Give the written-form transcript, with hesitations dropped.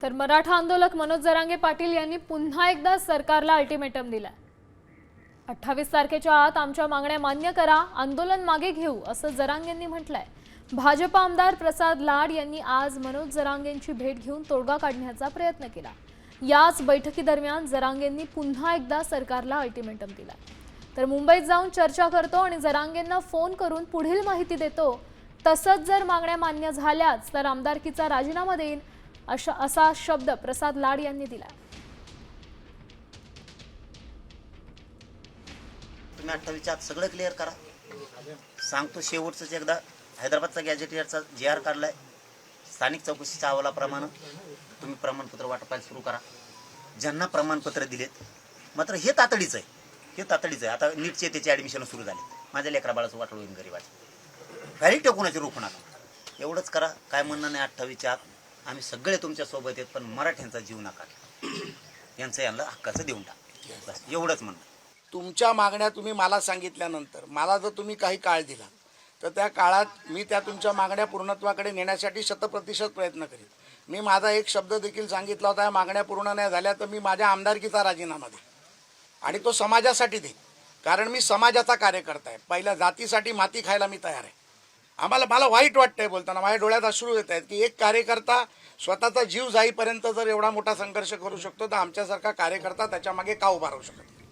तर मराठा आंदोलक मनोज जरांगे पाटील यांनी पुन्हा एकदा सरकारला अल्टिमेटम दिला। 28 तारखेच्या आत आमच्या मागण्या मान्य करा, आंदोलन मागे घेऊ असं जरांगेंनी म्हटलंय। भाजप आमदार प्रसाद लाड यांनी आज मनोज जरांगेंची भेट घेऊन तोडगा काढण्याचा प्रयत्न केला। याच बैठकीदरम्यान जरांगेंनी पुन्हा एकदा सरकारला अल्टिमेटम दिला। तर मुंबईत जाऊन चर्चा करतो आणि जरांगेंना फोन करून पुढील माहिती देतो, तसंच जर मागण्या मान्य झाल्याच तर आमदारकीचा राजीनामा देईन असा शब्द प्रसाद लाड यांनी दिला। तुम्ही 28 आत सगळं क्लिअर करा। सांगतो शेवटचं एकदा हैदराबादचा गॅजेटियरचा JR काढलाय, स्थानिक चौकशीच्या अहवालाप्रमाणे तुम्ही प्रमाणपत्र वाटपायला सुरू करा। ज्यांना प्रमाणपत्र दिलेत मात्र हे तातडीचं आहे, आता नीटचे त्याचे ॲडमिशन सुरू झाले। माझ्या लेकरा बाळाचं वाटलं होईल गरीबाचं, व्हॅलिडिटी कोणाची रोखू नका, एवढंच करा। काय म्हणणं नाही 28 आत आम्ही सगळे तुमच्या सोबत आहेत, पण मराठ्यांचा जीव नका, यांना हक्काचं देऊन टाक, बस एवढंच म्हणणं। तुमच्या मागण्या तुम्ही मला सांगितल्यानंतर मला जर तुम्ही काही काळ दिला तर त्या काळात मी त्या तुमच्या मागण्या पूर्णत्वाकडे नेण्यासाठी 100% प्रयत्न करेन। मी माझा एक शब्द देखील सांगितला होता, या मागण्या पूर्ण नाही झाल्या तर मी माझ्या आमदारकीचा राजीनामा देईन आणि तो समाजासाठी देईन, कारण मी समाजाचा कार्यकर्ता आहे। पहिल्या जातीसाठी माती खायला मी तयार आहे। मला वाईट वाटतंय बोलताना, माझ्या डोळ्यात अश्रू येत आहेत की एक कार्यकर्ता स्वतःचा जीव जाईपर्यंत जर एवढा मोठा संघर्ष करू शकतो तर आमच्यासारखा कार्यकर्ता त्याच्या मागे का उभा राहू शकतो।